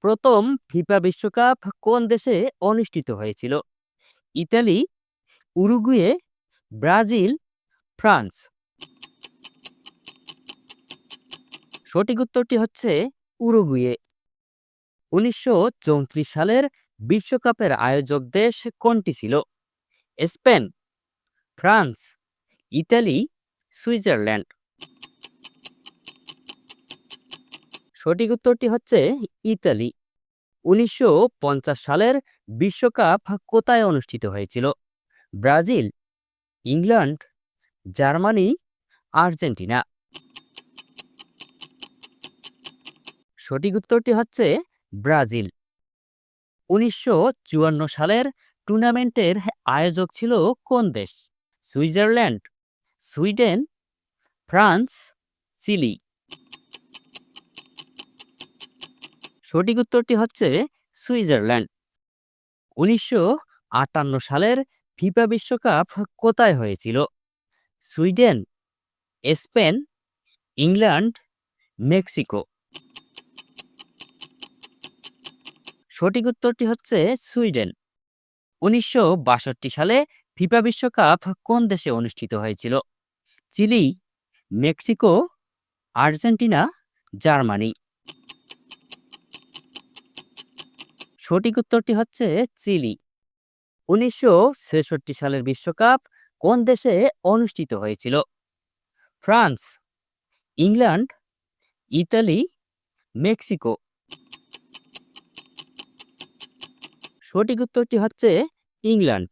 প্রথম ফিফা বিশ্বকাপ কোন দেশে অনুষ্ঠিত হয়েছিল? Italy, Uruguay, Brazil, France. সঠিক উত্তরটি হচ্ছে উরুগুয়ে। ১৯৩৪ সালের বিশ্বকাপের আয়োজক দেশ কোনটি ছিল? Spain, France, Italy, Switzerland. সঠিক উত্তরটি হচ্ছে ইতালি। ১৯৫০ সালের বিশ্বকাপ কোথায় অনুষ্ঠিত হয়েছিল? Brazil, England, Germany, Argentina. সঠিক উত্তরটি হচ্ছে ব্রাজিল। ১৯৫৪ সালের টুর্নামেন্টের আয়োজক ছিল কোন দেশ? Switzerland, Sweden, France, Chile. সঠিক উত্তরটি হচ্ছে সুইজারল্যান্ড। ১৯৫৮ সালের ফিফা বিশ্বকাপ কোথায় হয়েছিল? Sweden, Spain, England, Mexico. সঠিক উত্তরটি হচ্ছে সুইডেন। ১৯৬২ সালে ফিফা বিশ্বকাপ কোন দেশে অনুষ্ঠিত হয়েছিল? Chile, Mexico, Argentina, Germany. সঠিক উত্তরটি হচ্ছে চিলি। ১৯৬৬ সালের বিশ্বকাপ কোন দেশে অনুষ্ঠিত হয়েছিল? France, England, Italy, Mexico. সঠিক উত্তরটি হচ্ছে ইংল্যান্ড।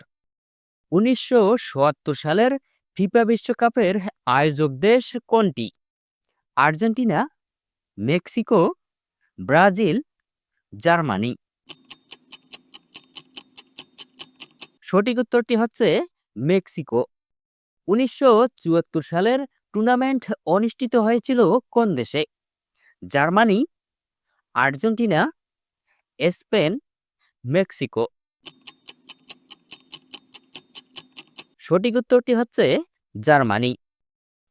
১৯৭৪ সালের ফিফা বিশ্বকাপের আয়োজক দেশ কোনটি? Argentina, Mexico, Brazil, Germany. সঠিক উত্তরটি হচ্ছে মেক্সিকো। ১৯৭৪ সালের টুর্নামেন্ট অনুষ্ঠিত হয়েছিল কোন দেশে? Germany, Argentina, Spain, Mexico. সঠিক উত্তরটি হচ্ছে জার্মানি।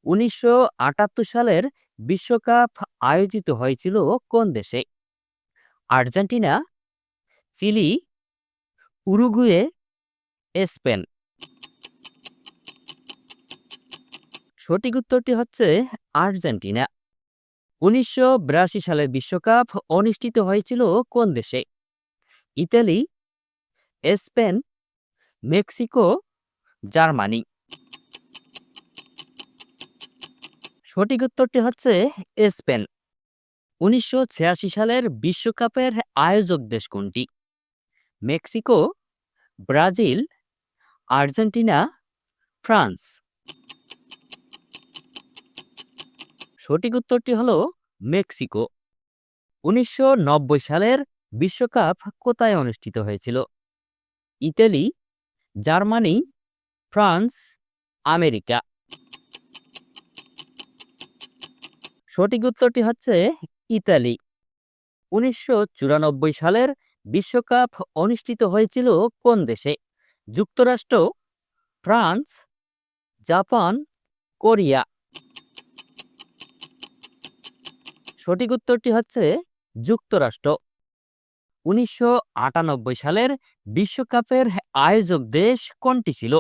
১৯৭৮ সালের বিশ্বকাপ আয়োজিত হয়েছিল কোন দেশে? Argentina, Chile, Uruguay, Spain. সঠিক উত্তরটি হচ্ছে আর্জেন্টিনা। ১৯৮২ সালের বিশ্বকাপ অনুষ্ঠিত হয়েছিল কোন দেশে? Italy, Spain, Mexico, Germany. সঠিক উত্তরটি হচ্ছে স্পেন। ১৯৮৬ সালের বিশ্বকাপের আয়োজক দেশ কোনটি? Mexico, Brazil, Argentina, France. সঠিক উত্তরটি হলো মেক্সিকো। ১৯৯০ সালের বিশ্বকাপ কোথায় অনুষ্ঠিত হয়েছিল? Italy, Germany, France, America. সঠিক উত্তরটি হচ্ছে ইতালি। ১৯৯৪ সালের বিশ্বকাপ অনুষ্ঠিত হয়েছিল কোন দেশে? যুক্তরাষ্ট্র, ফ্রান্স, জাপান, কোরিয়া। সঠিক উত্তরটি হচ্ছে যুক্তরাষ্ট্র। ১৯৯৮ সালের বিশ্বকাপের আয়োজক দেশ কোনটি ছিল?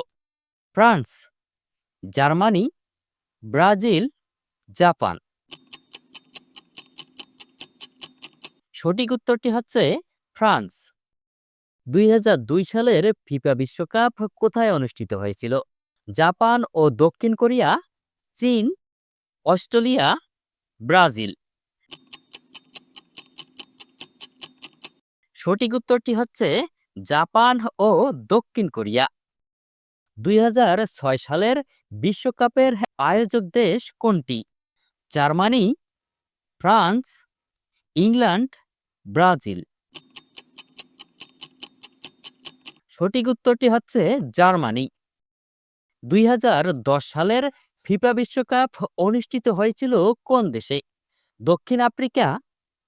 France, Germany, Brazil, Japan. সঠিক উত্তরটি হচ্ছে ফ্রান্স। ২০০২ সালের ফিফা বিশ্বকাপ কোথায় অনুষ্ঠিত হয়েছিল? জাপান ও দক্ষিণ কোরিয়া, চীন, অস্ট্রেলিয়া, ব্রাজিল। সঠিক উত্তরটি হচ্ছে জাপান ও দক্ষিণ কোরিয়া। ২০০৬ সালের বিশ্বকাপের আয়োজক দেশ কোনটি? Germany, France, England, Brazil. সঠিক উত্তরটি হচ্ছে জার্মানি। ২০১০ সালের ফিফা বিশ্বকাপ অনুষ্ঠিত হয়েছিল কোন দেশে? দক্ষিণ আফ্রিকা,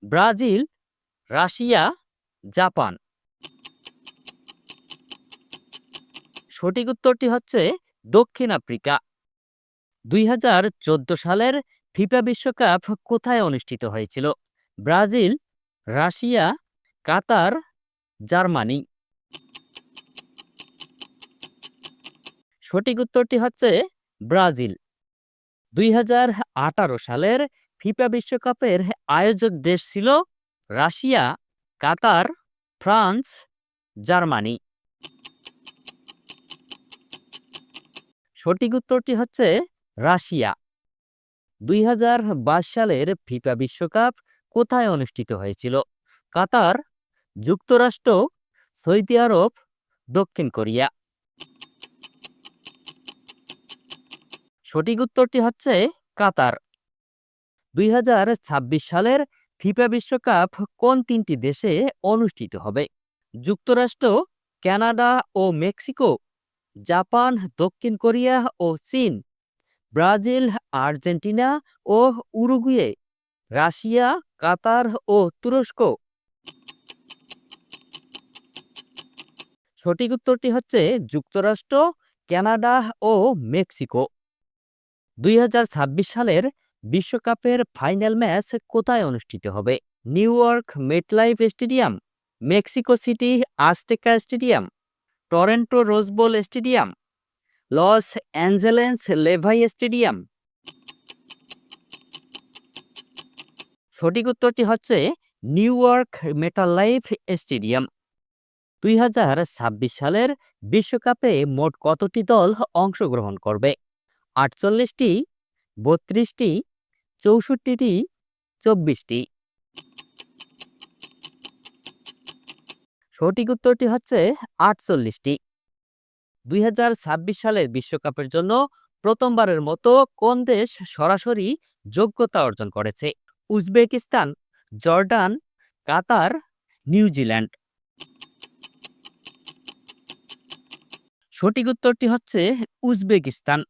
ব্রাজিল, রাশিয়া, জাপান। সঠিক উত্তরটি হচ্ছে দক্ষিণ আফ্রিকা। ২০১৪ সালের ফিফা বিশ্বকাপ কোথায় অনুষ্ঠিত হয়েছিল? ব্রাজিল, রাশিয়া, কাতার, জার্মানি। সঠিক উত্তরটি হচ্ছে ব্রাজিল। 2018 সালের ফিফা বিশ্বকাপের আয়োজক দেশ ছিল রাশিয়া, কাতার, ফ্রান্স, জার্মানি। সঠিক উত্তরটি হচ্ছে রাশিয়া। 2022 সালের ফিফা বিশ্বকাপ কোথায় অনুষ্ঠিত হয়েছিল? কাতার, যুক্তরাষ্ট্র, সৌদি আরব, দক্ষিণ কোরিয়া। সঠিক উত্তরটি হচ্ছে কাতার। 2026 সালের ফিফা বিশ্বকাপ কোন তিনটি দেশে অনুষ্ঠিত হবে? যুক্তরাষ্ট্র, কানাডা ও মেক্সিকো, জাপান, দক্ষিণ কোরিয়া ও চীন, ব্রাজিল, আর্জেন্টিনা ও উরুগুয়ে, রাশিয়া, কাতার ও তুরস্ক। সঠিক উত্তরটি হচ্ছে যুক্তরাষ্ট্র, কানাডা ও মেক্সিকো। 2026 সালের বিশ্বকাপের ফাইনাল ম্যাচ কোথায় অনুষ্ঠিত হবে? New York MetLife stadium, Mexico City Azteca stadium, Toronto Rose Bowl stadium, Los Angeles Levi's stadium. সঠিক উত্তরটি হচ্ছে নিউ ইয়র্ক মেটালাইফ স্টেডিয়াম। 2026 সালের বিশ্বকাপে মোট কতটি দল অংশগ্রহণ করবে? 48টি, 32টি, 64টি, 24টি। সঠিক উত্তরটি হচ্ছে 48টি। 2026 সালের বিশ্বকাপের জন্য প্রথমবারের মতো কোন দেশ সরাসরি যোগ্যতা অর্জন করেছে? উজবেকিস্তান, জর্ডান, কাতার, নিউজিল্যান্ড। সঠিক উত্তরটি হচ্ছে উজবেকিস্তান।